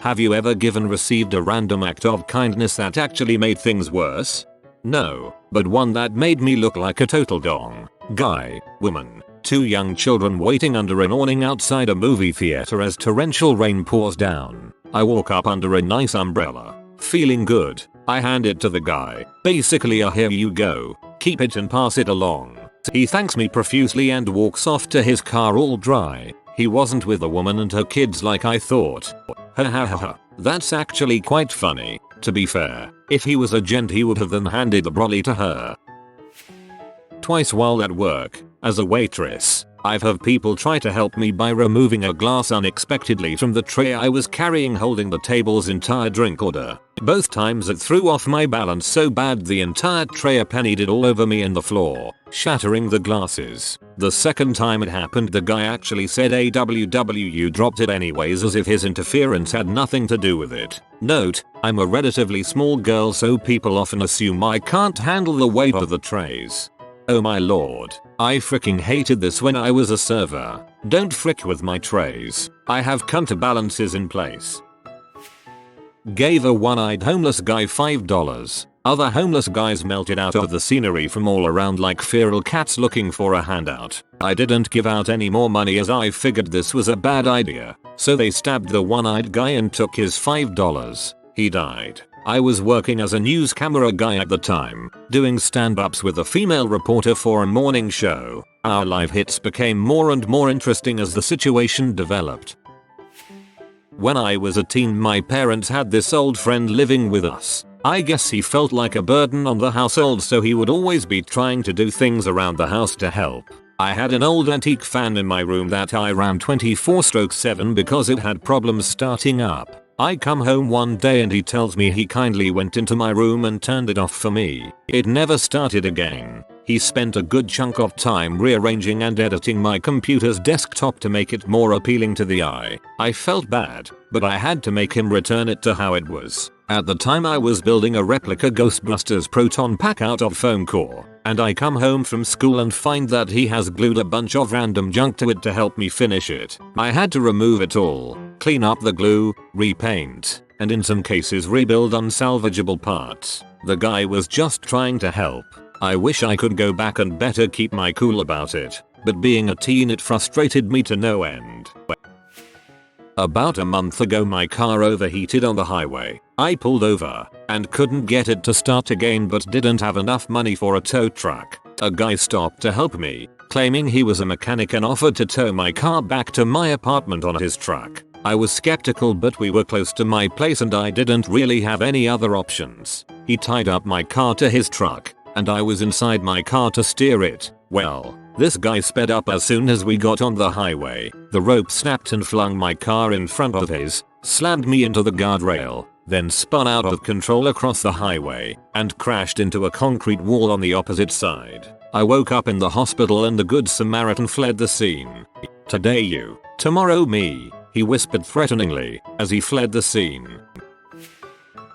Have you ever received a random act of kindness that actually made things worse? No, but one that made me look like a total dong. Guy, woman, 2 young children waiting under an awning outside a movie theater as torrential rain pours down. I walk up under a nice umbrella. Feeling good, I hand it to the guy. Basically a here you go, keep it and pass it along. He thanks me profusely and walks off to his car all dry. He wasn't with the woman and her kids like I thought. Ha ha ha ha. That's actually quite funny. To be fair, if he was a gent he would have then handed the brolly to her. Twice while at work, as a waitress, I've had people try to help me by removing a glass unexpectedly from the tray I was carrying holding the table's entire drink order. Both times it threw off my balance so bad the entire tray pennied all over me and the floor, shattering the glasses. The second time it happened the guy actually said you dropped it anyways as if his interference had nothing to do with it. Note, I'm a relatively small girl so people often assume I can't handle the weight of the trays. Oh my lord, I freaking hated this when I was a server. Don't frick with my trays. I have counterbalances in place. Gave a one-eyed homeless guy $5. Other homeless guys melted out of the scenery from all around like feral cats looking for a handout. I didn't give out any more money as I figured this was a bad idea. So they stabbed the one-eyed guy and took his $5. He died. I was working as a news camera guy at the time, doing stand-ups with a female reporter for a morning show. Our live hits became more and more interesting as the situation developed. When I was a teen my parents had this old friend living with us. I guess he felt like a burden on the household so he would always be trying to do things around the house to help. I had an old antique fan in my room that I ran 24/7 because it had problems starting up. I come home one day and he tells me he kindly went into my room and turned it off for me. It never started again. He spent a good chunk of time rearranging and editing my computer's desktop to make it more appealing to the eye. I felt bad, but I had to make him return it to how it was. At the time I was building a replica Ghostbusters proton pack out of foam core, and I come home from school and find that he has glued a bunch of random junk to it to help me finish it. I had to remove it all, clean up the glue, repaint, and in some cases rebuild unsalvageable parts. The guy was just trying to help. I wish I could go back and better keep my cool about it, but being a teen it frustrated me to no end. About a month ago my car overheated on the highway. I pulled over and couldn't get it to start again but didn't have enough money for a tow truck. A guy stopped to help me, claiming he was a mechanic and offered to tow my car back to my apartment on his truck. I was skeptical but we were close to my place and I didn't really have any other options. He tied up my car to his truck and I was inside my car to steer it. Well, this guy sped up as soon as we got on the highway. The rope snapped and flung my car in front of his, slammed me into the guardrail, then spun out of control across the highway and crashed into a concrete wall on the opposite side. I woke up in the hospital and the Good Samaritan fled the scene. Today you, tomorrow me, he whispered threateningly as he fled the scene.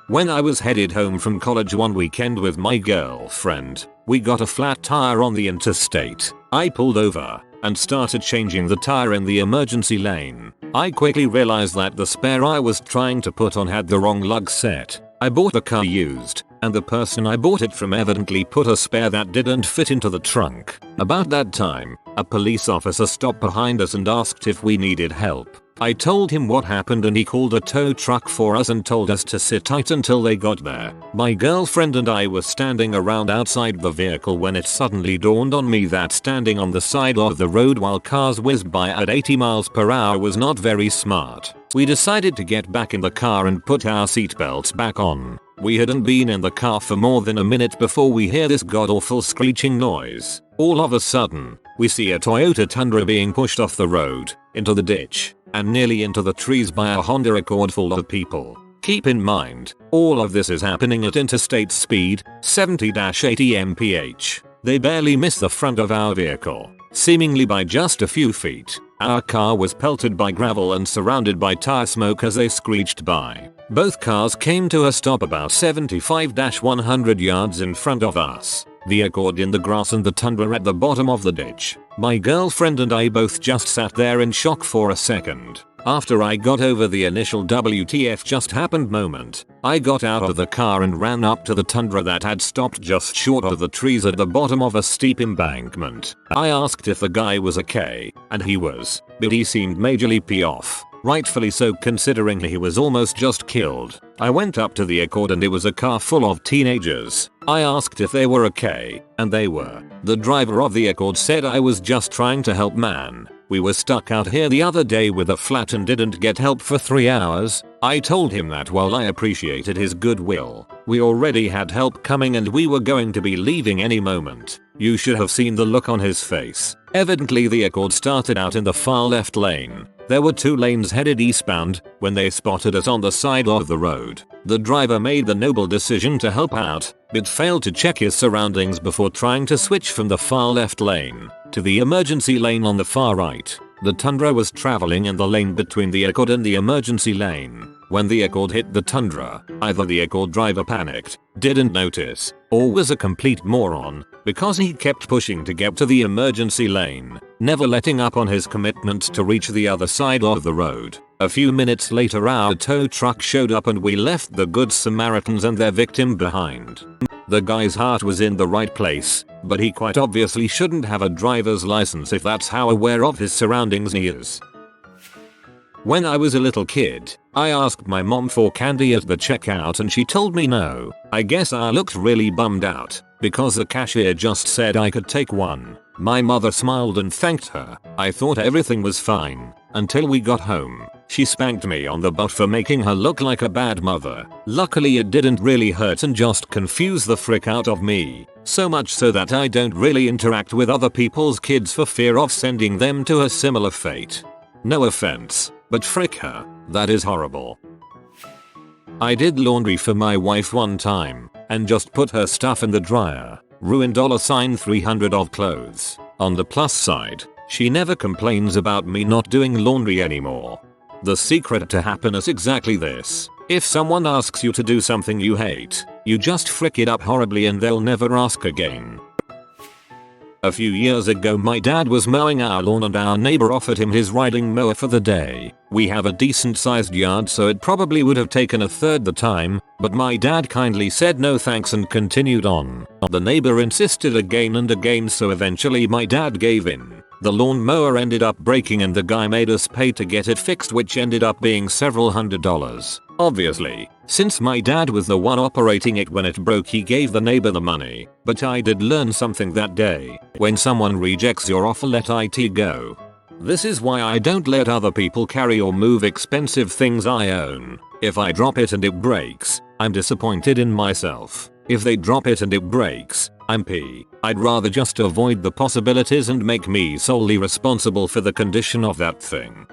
When I was headed home from college one weekend with my girlfriend, we got a flat tire on the interstate. I pulled over and started changing the tire in the emergency lane. I quickly realized that the spare I was trying to put on had the wrong lug set. I bought the car used, and the person I bought it from evidently put a spare that didn't fit into the trunk. About that time, a police officer stopped behind us and asked if we needed help. I told him what happened and he called a tow truck for us and told us to sit tight until they got there. My girlfriend and I were standing around outside the vehicle when it suddenly dawned on me that standing on the side of the road while cars whizzed by at 80 miles per hour was not very smart. We decided to get back in the car and put our seatbelts back on. We hadn't been in the car for more than a minute before we hear this god-awful screeching noise. All of a sudden, we see a Toyota Tundra being pushed off the road, into the ditch, and nearly into the trees by a Honda Accord full of people. Keep in mind, all of this is happening at interstate speed, 70-80 mph. They barely missed the front of our vehicle, seemingly by just a few feet. Our car was pelted by gravel and surrounded by tire smoke as they screeched by. Both cars came to a stop about 75-100 yards in front of us. The Accord in the grass and the Tundra at the bottom of the ditch. My girlfriend and I both just sat there in shock for a second. After I got over the initial WTF just happened moment, I got out of the car and ran up to the tundra that had stopped just short of the trees at the bottom of a steep embankment. I asked if the guy was okay, and he was, but he seemed majorly pee off. Rightfully so considering he was almost just killed. I went up to the Accord and it was a car full of teenagers. I asked if they were okay, and they were. The driver of the Accord said I was just trying to help man. We were stuck out here the other day with a flat and didn't get help for 3 hours. I told him that while I appreciated his goodwill, we already had help coming and we were going to be leaving any moment. You should have seen the look on his face. Evidently the Accord started out in the far left lane. There were 2 lanes headed eastbound when they spotted us on the side of the road. The driver made the noble decision to help out, but failed to check his surroundings before trying to switch from the far left lane to the emergency lane on the far right. The Tundra was traveling in the lane between the Accord and the emergency lane. When the Accord hit the Tundra, either the Accord driver panicked, didn't notice, or was a complete moron, because he kept pushing to get to the emergency lane, never letting up on his commitment to reach the other side of the road. A few minutes later our tow truck showed up and we left the Good Samaritans and their victim behind. The guy's heart was in the right place, but he quite obviously shouldn't have a driver's license if that's how aware of his surroundings he is. When I was a little kid, I asked my mom for candy at the checkout and she told me no. I guess I looked really bummed out, because the cashier just said I could take one. My mother smiled and thanked her. I thought everything was fine, until we got home. She spanked me on the butt for making her look like a bad mother. Luckily it didn't really hurt and just confused the frick out of me. So much so that I don't really interact with other people's kids for fear of sending them to a similar fate. No offense, but frick her, that is horrible. I did laundry for my wife one time, and just put her stuff in the dryer. Ruined $300 of clothes. On the plus side, she never complains about me not doing laundry anymore. The secret to happiness exactly this. If someone asks you to do something you hate, you just frick it up horribly and they'll never ask again. A few years ago my dad was mowing our lawn and our neighbor offered him his riding mower for the day. We have a decent sized yard so it probably would have taken a third the time, but my dad kindly said no thanks and continued on. The neighbor insisted again and again so eventually my dad gave in. The lawn mower ended up breaking and the guy made us pay to get it fixed, which ended up being several $100s. Obviously, since my dad was the one operating it when it broke, he gave the neighbor the money. But I did learn something that day. When someone rejects your offer, let it go. This is why I don't let other people carry or move expensive things I own. If I drop it and it breaks, I'm disappointed in myself. If they drop it and it breaks, I'm pissed. I'd rather just avoid the possibilities and make me solely responsible for the condition of that thing.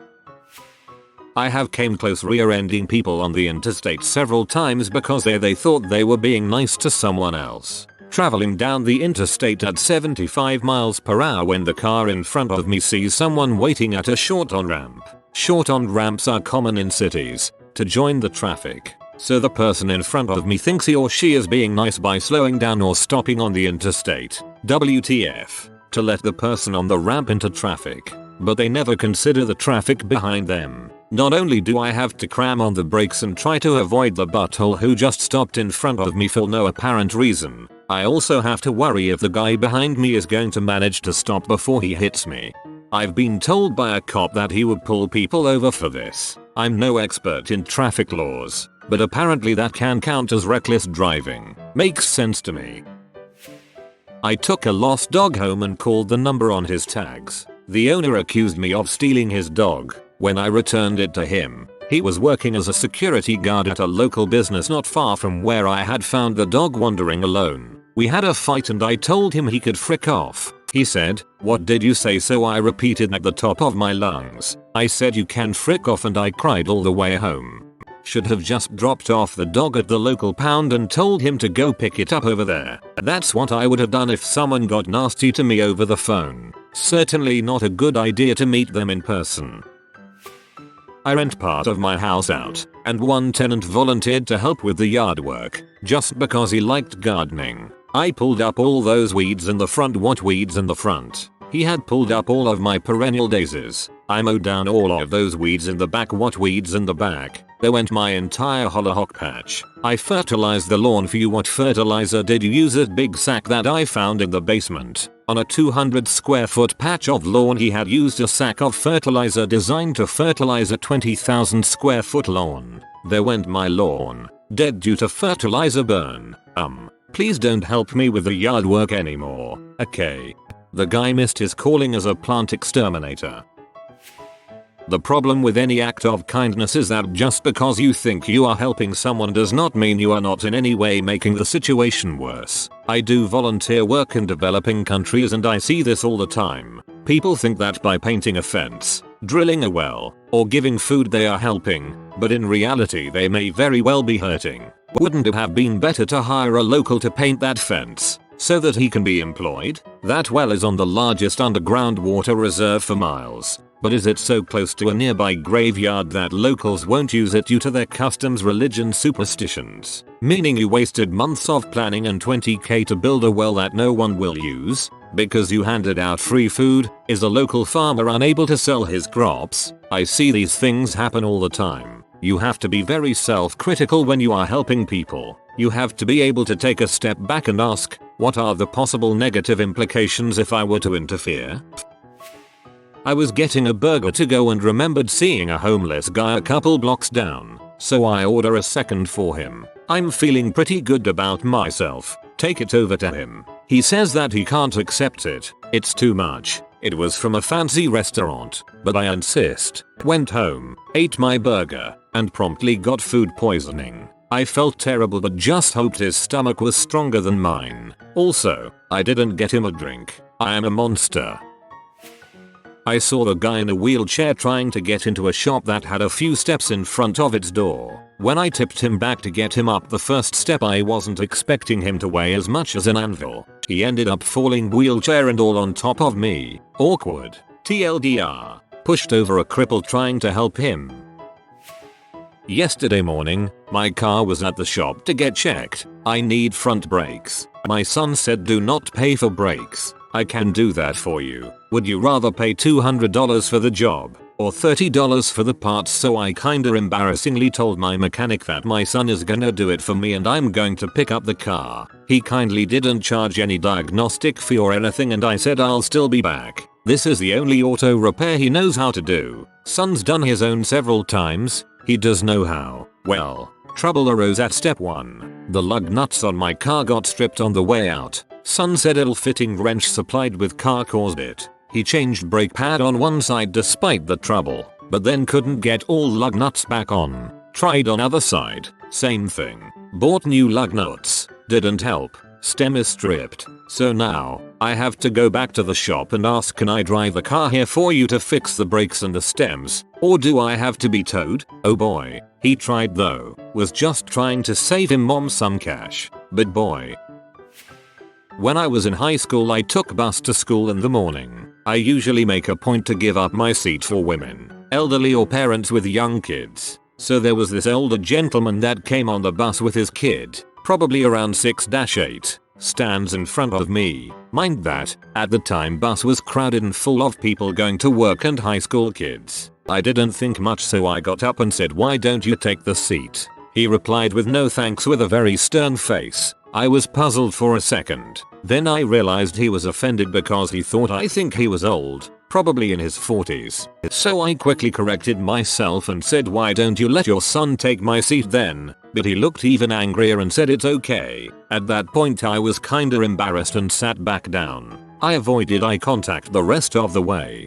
I have came close rear-ending people on the interstate several times because they thought they were being nice to someone else. Traveling down the interstate at 75 miles per hour when the car in front of me sees someone waiting at a short on-ramp. Short on-ramps are common in cities to join the traffic. So the person in front of me thinks he or she is being nice by slowing down or stopping on the interstate. WTF. To let the person on the ramp into traffic. But they never consider the traffic behind them. Not only do I have to cram on the brakes and try to avoid the butthole who just stopped in front of me for no apparent reason, I also have to worry if the guy behind me is going to manage to stop before he hits me. I've been told by a cop that he would pull people over for this. I'm no expert in traffic laws, but apparently that can count as reckless driving. Makes sense to me. I took a lost dog home and called the number on his tags. The owner accused me of stealing his dog. When I returned it to him, he was working as a security guard at a local business not far from where I had found the dog wandering alone. We had a fight and I told him he could frick off. He said, "What did you say?" So I repeated at the top of my lungs. I said, "You can frick off," and I cried all the way home. Should have just dropped off the dog at the local pound and told him to go pick it up over there. That's what I would have done if someone got nasty to me over the phone. Certainly not a good idea to meet them in person. I rent part of my house out, and one tenant volunteered to help with the yard work, just because he liked gardening. I pulled up all those weeds in the front. What weeds in the front? He had pulled up all of my perennial daisies. I mowed down all of those weeds in the back. What weeds in the back? There went my entire hollyhock patch. I fertilized the lawn for you. What fertilizer did you use? That big sack that I found in the basement. On a 200 square foot patch of lawn he had used a sack of fertilizer designed to fertilize a 20,000 square foot lawn. There went my lawn. Dead due to fertilizer burn. Please don't help me with the yard work anymore, okay? The guy missed his calling as a plant exterminator. The problem with any act of kindness is that just because you think you are helping someone does not mean you are not in any way making the situation worse. I do volunteer work in developing countries and I see this all the time. People think that by painting a fence, drilling a well, or giving food they are helping, but in reality they may very well be hurting. Wouldn't it have been better to hire a local to paint that fence, so that he can be employed? That well is on the largest underground water reserve for miles. But is it so close to a nearby graveyard that locals won't use it due to their customs, religion, superstitions? Meaning you wasted months of planning and 20k to build a well that no one will use? Because you handed out free food? Is a local farmer unable to sell his crops? I see these things happen all the time. You have to be very self-critical when you are helping people. You have to be able to take a step back and ask, what are the possible negative implications if I were to interfere? I was getting a burger to go and remembered seeing a homeless guy a couple blocks down, so I order a second for him. I'm feeling pretty good about myself. Take it over to him. He says that he can't accept it. It's too much. It was from a fancy restaurant, but I insist. Went home, ate my burger, and promptly got food poisoning. I felt terrible but just hoped his stomach was stronger than mine. Also, I didn't get him a drink. I am a monster. I saw a guy in a wheelchair trying to get into a shop that had a few steps in front of its door. When I tipped him back to get him up the first step, I wasn't expecting him to weigh as much as an anvil. He ended up falling, wheelchair and all, on top of me. Awkward. TLDR. Pushed over a cripple trying to help him. Yesterday morning, my car was at the shop to get checked. I need front brakes. My son said do not pay for brakes. I can do that for you. Would you rather pay $200 for the job or $30 for the parts? So I kinda embarrassingly told my mechanic that my son is gonna do it for me and I'm going to pick up the car. He kindly didn't charge any diagnostic fee or anything and I said I'll still be back. This is the only auto repair he knows how to do. Son's done his own several times. He does know how. Well, trouble arose at step 1. The lug nuts on my car got stripped on the way out. Son said a fitting wrench supplied with car caused it. He changed brake pad on one side despite the trouble, but then couldn't get all lug nuts back on. Tried on other side, same thing. Bought new lug nuts, didn't help. Stem is stripped. So now, I have to go back to the shop and ask, can I drive the car here for you to fix the brakes and the stems? Or do I have to be towed? Oh boy. He tried though. Was just trying to save him mom some cash. But boy. When I was in high school I took bus to school in the morning. I usually make a point to give up my seat for women, elderly or parents with young kids. So there was this older gentleman that came on the bus with his kid, probably around 6-8, stands in front of me. Mind that, at the time bus was crowded and full of people going to work and high school kids. I didn't think much so I got up and said, why don't you take the seat? He replied with no thanks with a very stern face. I was puzzled for a second. Then I realized he was offended because he thought I think he was old, probably in his 40s. So I quickly corrected myself and said, why don't you let your son take my seat then? But he looked even angrier and said it's okay. At that point I was kinda embarrassed and sat back down. I avoided eye contact the rest of the way.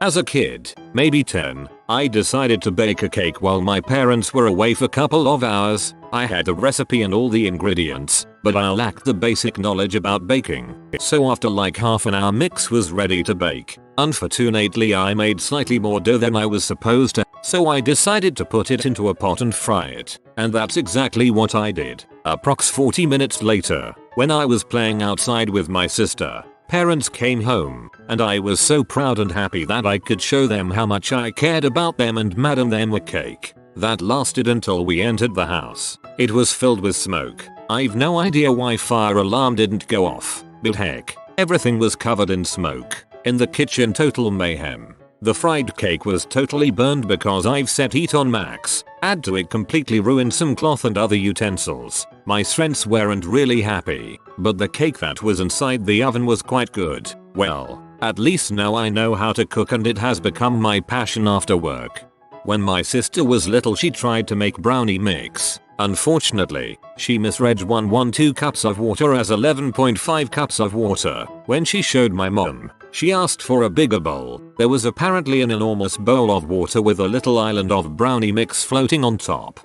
As a kid, maybe 10, I decided to bake a cake while my parents were away for a couple of hours. I had the recipe and all the ingredients, but I lacked the basic knowledge about baking. So after like half an hour mix was ready to bake. Unfortunately I made slightly more dough than I was supposed to, so I decided to put it into a pot and fry it. And that's exactly what I did. Approx 40 minutes later, when I was playing outside with my sister, parents came home, and I was so proud and happy that I could show them how much I cared about them and made them a cake. That lasted until we entered the house. It was filled with smoke. I've no idea why fire alarm didn't go off, but heck, Everything was covered in smoke. In the kitchen, total mayhem. The fried cake was totally burned because I've set heat on max. Add to it completely ruined some cloth and other utensils. My friends weren't really happy, but the cake that was inside the oven was quite good. Well, at least now I know how to cook and it has become my passion after work. When my sister was little, she tried to make brownie mix. Unfortunately, she misread 112 cups of water as 11.5 cups of water. When she showed my mom, she asked for a bigger bowl. There was apparently an enormous bowl of water with a little island of brownie mix floating on top.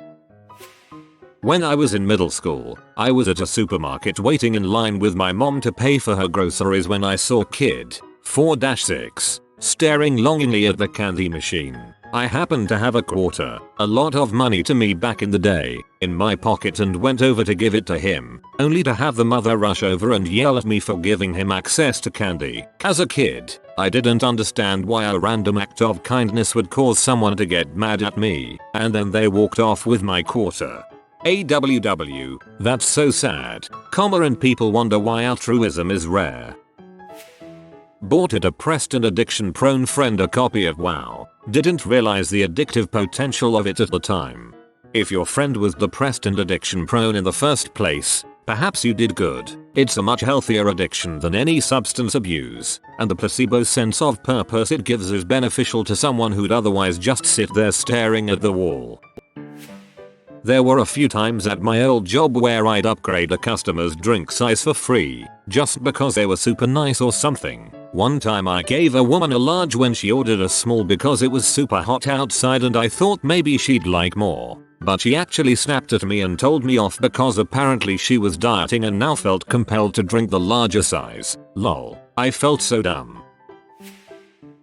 When I was in middle school, I was at a supermarket waiting in line with my mom to pay for her groceries when I saw kid 4-6 staring longingly at the candy machine. I happened to have a quarter, a lot of money to me back in the day, in my pocket and went over to give it to him, only to have the mother rush over and yell at me for giving him access to candy. As a kid, I didn't understand why a random act of kindness would cause someone to get mad at me, and then they walked off with my quarter. AWW, that's so sad. And people wonder why altruism is rare. Bought a depressed and addiction prone friend a copy of WoW. Didn't realize the addictive potential of it at the time. If your friend was depressed and addiction prone in the first place, perhaps you did good. It's a much healthier addiction than any substance abuse, and the placebo sense of purpose it gives is beneficial to someone who'd otherwise just sit there staring at the wall. There were a few times at my old job where I'd upgrade a customer's drink size for free, just because they were super nice or something. One time I gave a woman a large when she ordered a small because it was super hot outside and I thought maybe she'd like more. But she actually snapped at me and told me off because apparently she was dieting and now felt compelled to drink the larger size. Lol. I felt so dumb.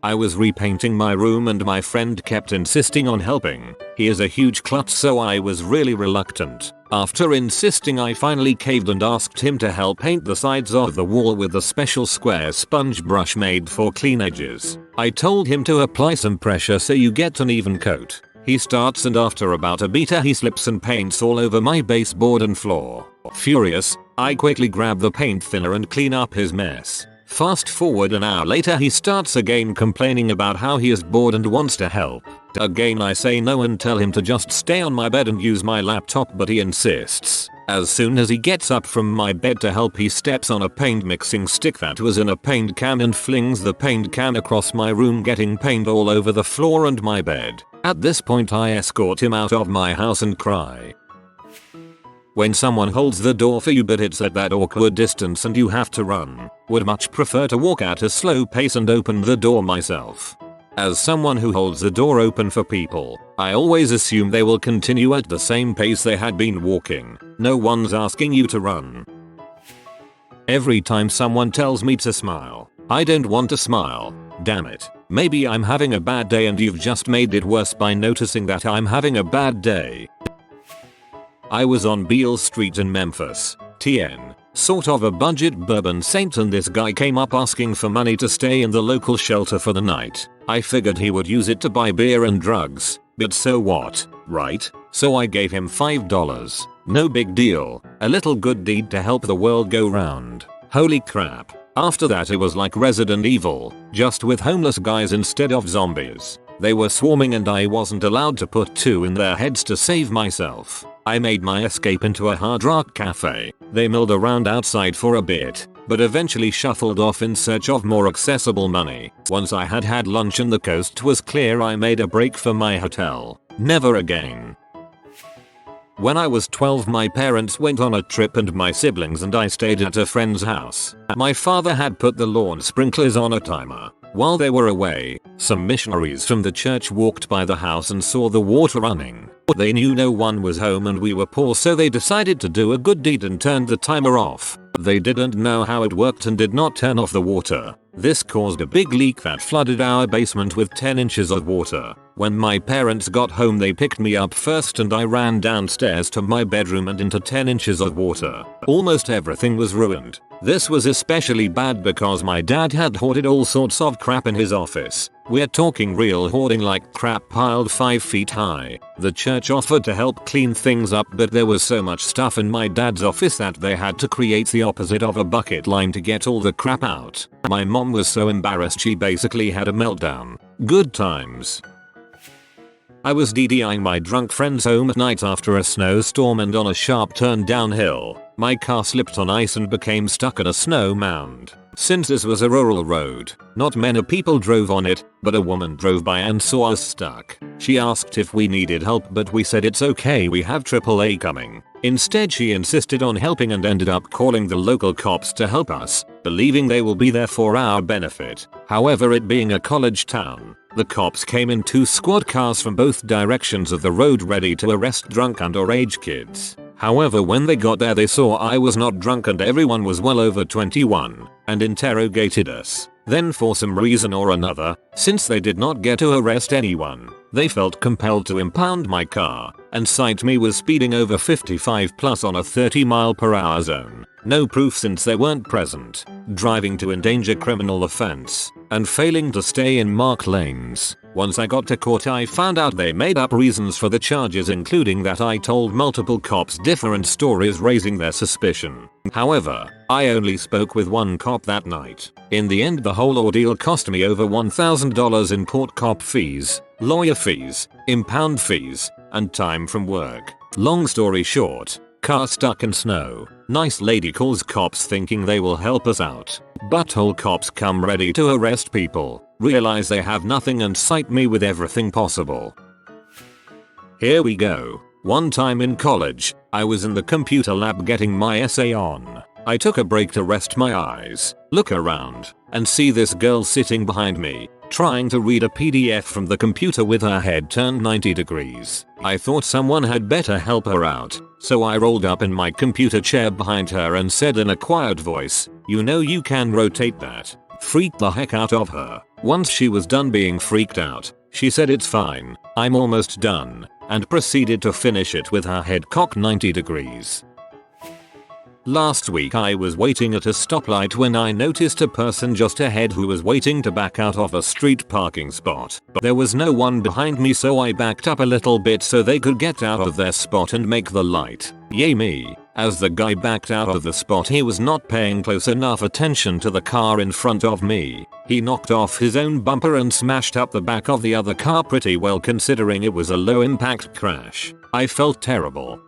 I was repainting my room and my friend kept insisting on helping. He is a huge klutz, so I was really reluctant. After insisting, I finally caved and asked him to help paint the sides of the wall with a special square sponge brush made for clean edges. I told him to apply some pressure so you get an even coat. He starts and after about a beater he slips and paints all over my baseboard and floor. Furious, I quickly grab the paint thinner and clean up his mess. Fast forward an hour later, he starts again complaining about how he is bored and wants to help. Again I say no and tell him to just stay on my bed and use my laptop, but he insists. As soon as he gets up from my bed to help, he steps on a paint mixing stick that was in a paint can and flings the paint can across my room, getting paint all over the floor and my bed. At this point I escort him out of my house and cry. When someone holds the door for you but it's at that awkward distance and you have to run, would much prefer to walk at a slow pace and open the door myself. As someone who holds the door open for people, I always assume they will continue at the same pace they had been walking. No one's asking you to run. Every time someone tells me to smile, I don't want to smile. Damn it. Maybe I'm having a bad day and you've just made it worse by noticing that I'm having a bad day. I was on Beale Street in Memphis, TN, sort of a budget bourbon saint, and this guy came up asking for money to stay in the local shelter for the night. I figured he would use it to buy beer and drugs, but so what, right? So I gave him $5. No big deal, a little good deed to help the world go round. Holy crap. After that it was like Resident Evil, just with homeless guys instead of zombies. They were swarming and I wasn't allowed to put two in their heads to save myself. I made my escape into a Hard Rock cafe. They milled around outside for a bit, but eventually shuffled off in search of more accessible money. Once I had had lunch and the coast was clear, I made a break for my hotel. Never again. When I was 12, my parents went on a trip and my siblings and I stayed at a friend's house. My father had put the lawn sprinklers on a timer. While they were away, some missionaries from the church walked by the house and saw the water running. They knew no one was home and we were poor, so they decided to do a good deed and turned the timer off. They didn't know how it worked and did not turn off the water. This caused a big leak that flooded our basement with 10 inches of water. When my parents got home they picked me up first and I ran downstairs to my bedroom and into 10 inches of water. Almost everything was ruined. This was especially bad because my dad had hoarded all sorts of crap in his office. We're talking real hoarding, like crap piled 5 feet high. The church offered to help clean things up but there was so much stuff in my dad's office that they had to create the opposite of a bucket line to get all the crap out. My mom was so embarrassed she basically had a meltdown. Good times. I was DDing my drunk friends home at night after a snowstorm and on a sharp turn downhill, my car slipped on ice and became stuck at a snow mound. Since this was a rural road, not many people drove on it, but a woman drove by and saw us stuck. She asked if we needed help but we said it's okay, we have AAA coming. Instead she insisted on helping and ended up calling the local cops to help us, believing they will be there for our benefit. However, it being a college town, the cops came in 2 squad cars from both directions of the road ready to arrest drunk underage kids. However, when they got there they saw I was not drunk and everyone was well over 21 and interrogated us. Then for some reason or another, since they did not get to arrest anyone, they felt compelled to impound my car and cite me with speeding over 55 plus on a 30-mile-per-hour zone. No proof since they weren't present, driving to endanger criminal offense, and failing to stay in marked lanes. Once I got to court I found out they made up reasons for the charges, including that I told multiple cops different stories raising their suspicion. However, I only spoke with one cop that night. In the end the whole ordeal cost me over $1,000 in court cop fees, lawyer fees, impound fees, and time from work. Long story short, car stuck in snow. Nice lady calls cops thinking they will help us out. Butthole cops come ready to arrest people, realize they have nothing and cite me with everything possible. Here we go. One time in college, I was in the computer lab getting my essay on. I took a break to rest my eyes, look around, and see this girl sitting behind me, trying to read a PDF from the computer with her head turned 90 degrees. I thought someone had better help her out, so I rolled up in my computer chair behind her and said in a quiet voice, "You know you can rotate that." Freaked the heck out of her. Once she was done being freaked out, she said it's fine, I'm almost done, and proceeded to finish it with her head cocked 90 degrees. Last week I was waiting at a stoplight when I noticed a person just ahead who was waiting to back out of a street parking spot. But there was no one behind me, so I backed up a little bit so they could get out of their spot and make the light. Yay me. As the guy backed out of the spot he was not paying close enough attention to the car in front of me. He knocked off his own bumper and smashed up the back of the other car pretty well considering it was a low impact crash. I felt terrible.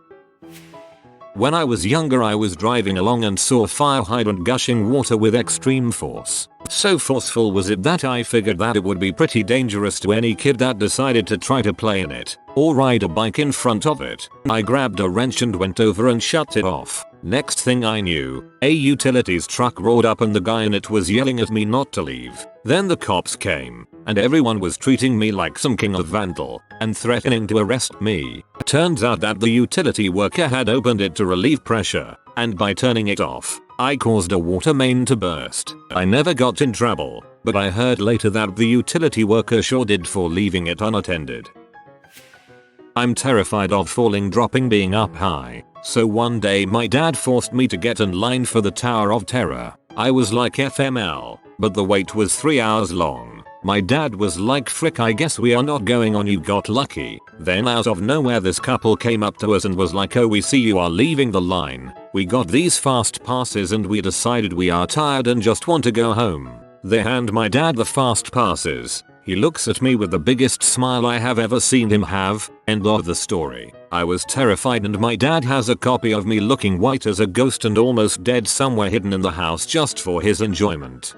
When I was younger I was driving along and saw a fire hydrant gushing water with extreme force. So forceful was it that I figured that it would be pretty dangerous to any kid that decided to try to play in it, or ride a bike in front of it. I grabbed a wrench and went over and shut it off. Next thing I knew, a utilities truck rolled up and the guy in it was yelling at me not to leave. Then the cops came, and everyone was treating me like some king of vandal, and threatening to arrest me. Turns out that the utility worker had opened it to relieve pressure, and by turning it off, I caused a water main to burst. I never got in trouble, but I heard later that the utility worker sure did for leaving it unattended. I'm terrified of falling, dropping, being up high. So one day my dad forced me to get in line for the Tower of Terror. I was like FML, but the wait was 3 hours long. My dad was like, "Frick, I guess we are not going on, you got lucky." Then out of nowhere this couple came up to us and was like, "Oh, we see you are leaving the line. We got these fast passes and we decided we are tired and just want to go home." They hand my dad the fast passes. He looks at me with the biggest smile I have ever seen him have. End of the story. I was terrified and my dad has a copy of me looking white as a ghost and almost dead somewhere hidden in the house just for his enjoyment.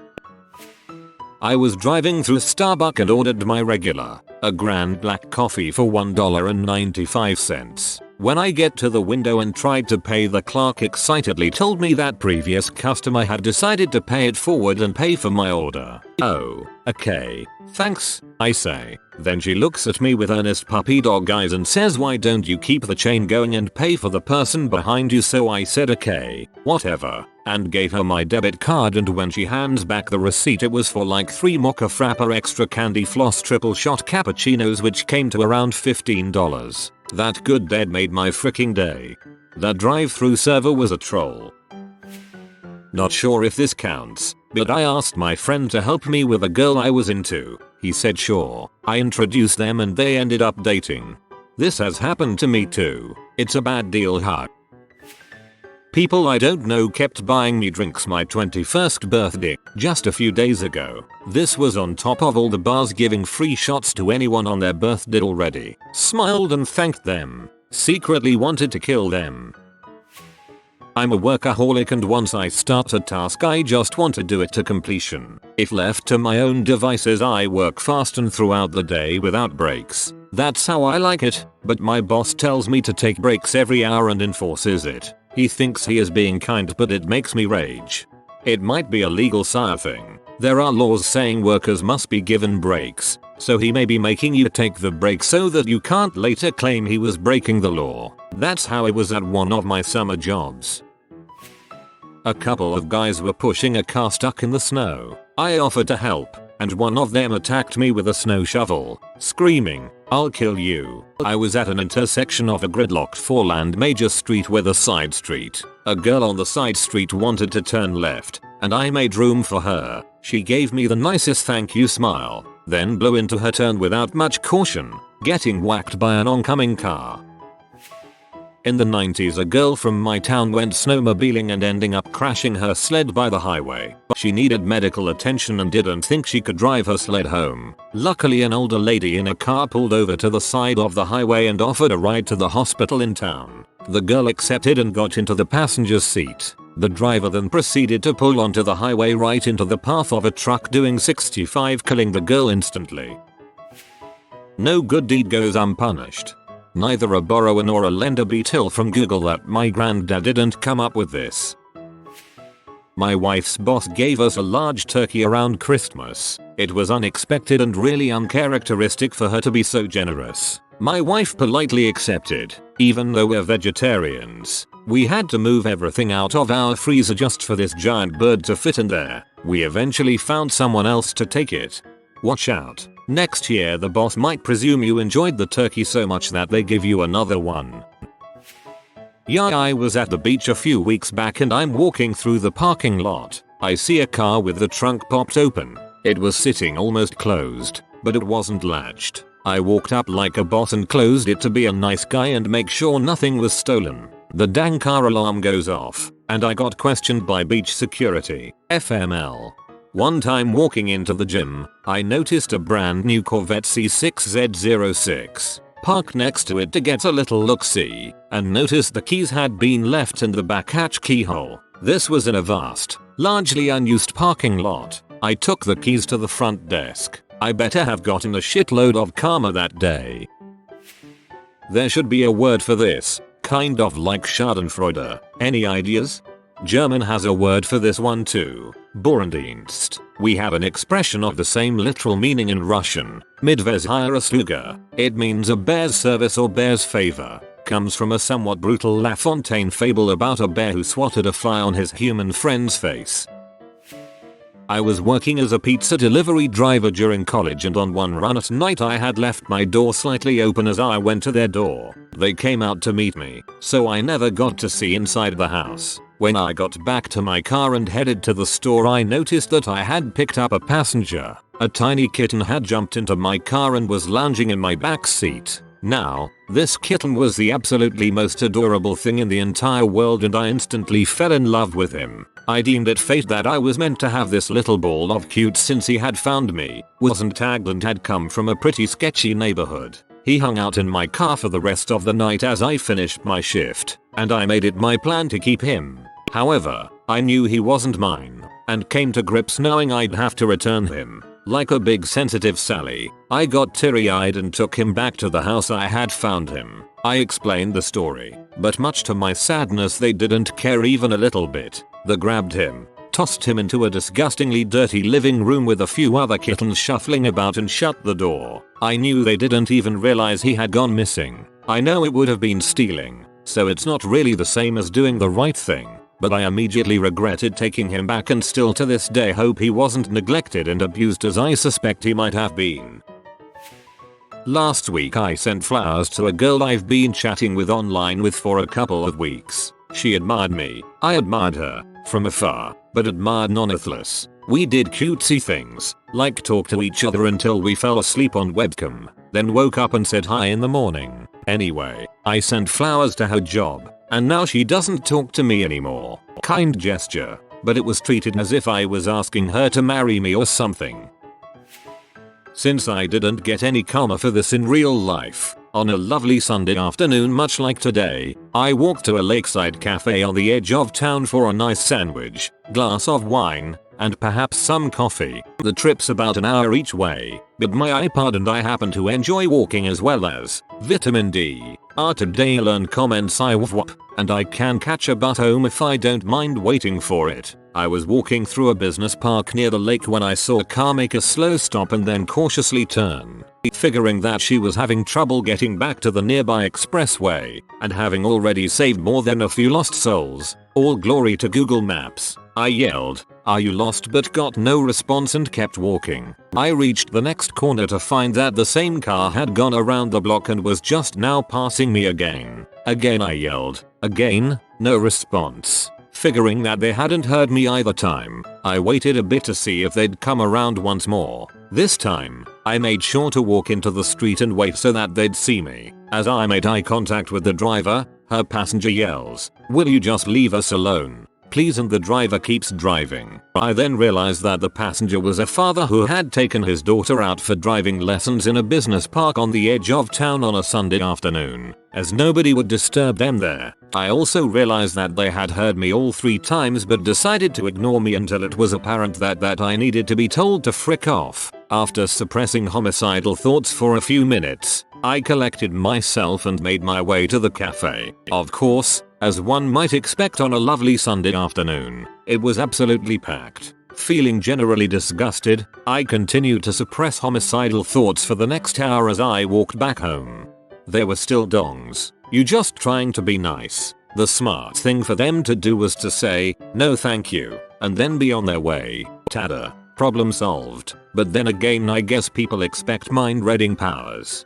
I was driving through Starbucks and ordered my regular, a grand black coffee for $1.95. When I get to the window and tried to pay, the clerk excitedly told me that previous customer had decided to pay it forward and pay for my order. "Oh, okay, thanks," I say. Then she looks at me with earnest puppy dog eyes and says, "Why don't you keep the chain going and pay for the person behind you?" So I said, "Okay, whatever." and gave her my debit card, and when she hands back the receipt it was for like 3 mocha frapper extra candy floss triple shot cappuccinos, which came to around $15. That good deed made my freaking day. That drive-thru server was a troll. Not sure if this counts, but I asked my friend to help me with a girl I was into. He said sure. I introduced them and they ended up dating. This has happened to me too. It's a bad deal, huh? People I don't know kept buying me drinks my 21st birthday just a few days ago. This was on top of all the bars giving free shots to anyone on their birthday already. Smiled and thanked them. Secretly wanted to kill them. I'm a workaholic, and once I start a task I just want to do it to completion. If left to my own devices I work fast and throughout the day without breaks. That's how I like it, but my boss tells me to take breaks every hour and enforces it. He thinks he is being kind, but it makes me rage. It might be a legal sire thing. There are laws saying workers must be given breaks, so he may be making you take the break so that you can't later claim he was breaking the law. That's how it was at one of my summer jobs. A couple of guys were pushing a car stuck in the snow. I offered to help, and one of them attacked me with a snow shovel, screaming, "I'll kill you." I was at an intersection of a gridlocked 4-lane major street with a side street. A girl on the side street wanted to turn left, and I made room for her. She gave me the nicest thank you smile, then blew into her turn without much caution, getting whacked by an oncoming car. In the 90s, a girl from my town went snowmobiling and ending up crashing her sled by the highway. She needed medical attention and didn't think she could drive her sled home. Luckily, an older lady in a car pulled over to the side of the highway and offered a ride to the hospital in town. The girl accepted and got into the passenger's seat. The driver then proceeded to pull onto the highway right into the path of a truck doing 65, killing the girl instantly. No good deed goes unpunished. Neither a borrower nor a lender beat Hill from Google that my granddad didn't come up with this. My wife's boss gave us a large turkey around Christmas. It was unexpected and really uncharacteristic for her to be so generous. My wife politely accepted, even though we're vegetarians. We had to move everything out of our freezer just for this giant bird to fit in there. We eventually found someone else to take it. Watch out. Next year the boss might presume you enjoyed the turkey so much that they give you another one. Yeah, I was at the beach a few weeks back and I'm walking through the parking lot. I see a car with the trunk popped open. It was sitting almost closed, but it wasn't latched. I walked up like a boss and closed it to be a nice guy and make sure nothing was stolen. The dang car alarm goes off, and I got questioned by beach security, FML. One time walking into the gym, I noticed a brand new Corvette C6Z06 parked next to it to get a little look-see, and noticed the keys had been left in the back hatch keyhole. This was in a vast, largely unused parking lot. I took the keys to the front desk. I better have gotten a shitload of karma that day. There should be a word for this, kind of like Schadenfreude. Any ideas? German has a word for this one too. Borendienst. We have an expression of the same literal meaning in Russian. Medvezhaya. It means a bear's service or bear's favor. Comes from a somewhat brutal La Fontaine fable about a bear who swatted a fly on his human friend's face. I was working as a pizza delivery driver during college, and on one run at night I had left my door slightly open as I went to their door. They came out to meet me, so I never got to see inside the house. When I got back to my car and headed to the store, I noticed that I had picked up a passenger. A tiny kitten had jumped into my car and was lounging in my back seat. Now, this kitten was the absolutely most adorable thing in the entire world, and I instantly fell in love with him. I deemed it fate that I was meant to have this little ball of cute since he had found me, wasn't tagged, and had come from a pretty sketchy neighborhood. He hung out in my car for the rest of the night as I finished my shift, and I made it my plan to keep him. However, I knew he wasn't mine, and came to grips knowing I'd have to return him. Like a big sensitive Sally, I got teary-eyed and took him back to the house I had found him. I explained the story, but much to my sadness they didn't care even a little bit. They grabbed him, tossed him into a disgustingly dirty living room with a few other kittens shuffling about, and shut the door. I knew they didn't even realize he had gone missing. I know it would have been stealing, so it's not really the same as doing the right thing. but I immediately regretted taking him back and still to this day hope he wasn't neglected and abused as I suspect he might have been. Last week I sent flowers to a girl I've been chatting with online with for a couple of weeks. She admired me, I admired her, from afar, but admired nonetheless. We did cutesy things, like talk to each other until we fell asleep on webcam, then woke up and said hi in the morning. Anyway, I sent flowers to her job, and now she doesn't talk to me anymore. Kind gesture, but it was treated as if I was asking her to marry me or something. Since I didn't get any karma for this in real life, on a lovely Sunday afternoon much like today, I walked to a lakeside cafe on the edge of town for a nice sandwich, glass of wine, and perhaps some coffee. The trip's about an hour each way, but my iPod and I happen to enjoy walking as well as vitamin D. Today learn comments I whoop, and I can catch a bus home if I don't mind waiting for it. I was walking through a business park near the lake when I saw a car make a slow stop and then cautiously turn. Figuring that she was having trouble getting back to the nearby expressway, and having already saved more than a few lost souls, all glory to Google Maps, I yelled, "Are you lost?" but got no response and kept walking. I reached the next corner to find that the same car had gone around the block and was just now passing me again. Again I yelled. Again, no response. Figuring that they hadn't heard me either time, I waited a bit to see if they'd come around once more. This time, I made sure to walk into the street and wait so that they'd see me. As I made eye contact with the driver, her passenger yells, "Will you just leave us alone, please?" and the driver keeps driving. I then realized that the passenger was a father who had taken his daughter out for driving lessons in a business park on the edge of town on a Sunday afternoon, as nobody would disturb them there. I also realized that they had heard me all 3 times but decided to ignore me until it was apparent that I needed to be told to frick off. After suppressing homicidal thoughts for a few minutes, I collected myself and made my way to the cafe. Of course, as one might expect on a lovely Sunday afternoon, it was absolutely packed. Feeling generally disgusted, I continued to suppress homicidal thoughts for the next hour as I walked back home. There were still dongs. You just trying to be nice. The smart thing for them to do was to say, "No thank you," and then be on their way. Tada. Problem solved. But then again I guess people expect mind-reading powers.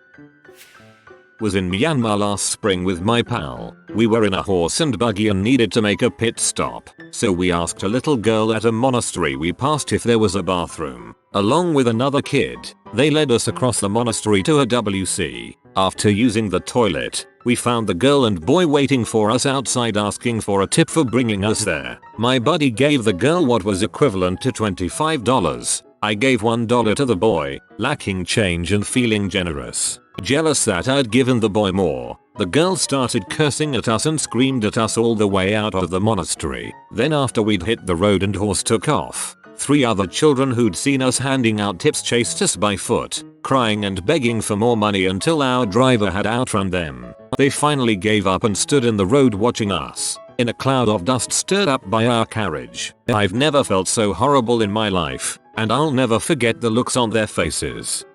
Was in Myanmar last spring with my pal. We were in a horse and buggy and needed to make a pit stop, so we asked a little girl at a monastery we passed if there was a bathroom. Along with another kid, they led us across the monastery to a WC. After using the toilet, we found the girl and boy waiting for us outside asking for a tip for bringing us there. My buddy gave the girl what was equivalent to $25. I gave $1 to the boy, lacking change and feeling generous. Jealous that I'd given the boy more, the girl started cursing at us and screamed at us all the way out of the monastery. Then after we'd hit the road and horse took off, 3 other children who'd seen us handing out tips chased us by foot, crying and begging for more money until our driver had outrun them. They finally gave up and stood in the road watching us, in a cloud of dust stirred up by our carriage. I've never felt so horrible in my life, and I'll never forget the looks on their faces.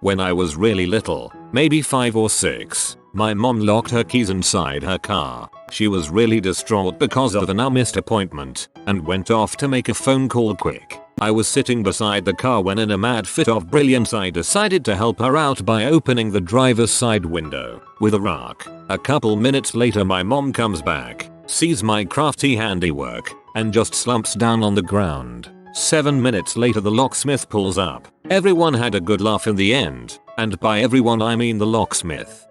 When I was really little, maybe 5 or 6, my mom locked her keys inside her car. She was really distraught because of a now missed appointment, and went off to make a phone call quick. I was sitting beside the car when in a mad fit of brilliance I decided to help her out by opening the driver's side window with a rock. A couple minutes later my mom comes back, sees my crafty handiwork, and just slumps down on the ground. 7 minutes later the locksmith pulls up. Everyone had a good laugh in the end, and by everyone I mean the locksmith.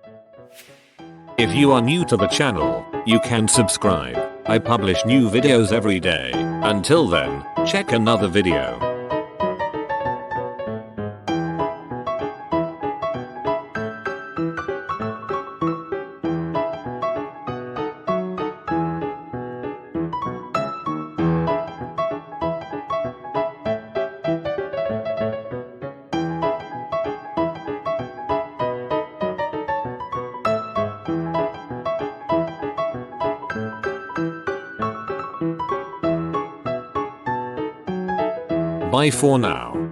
If you are new to the channel, you can subscribe. I publish new videos every day. Until then, check another video. Bye for now.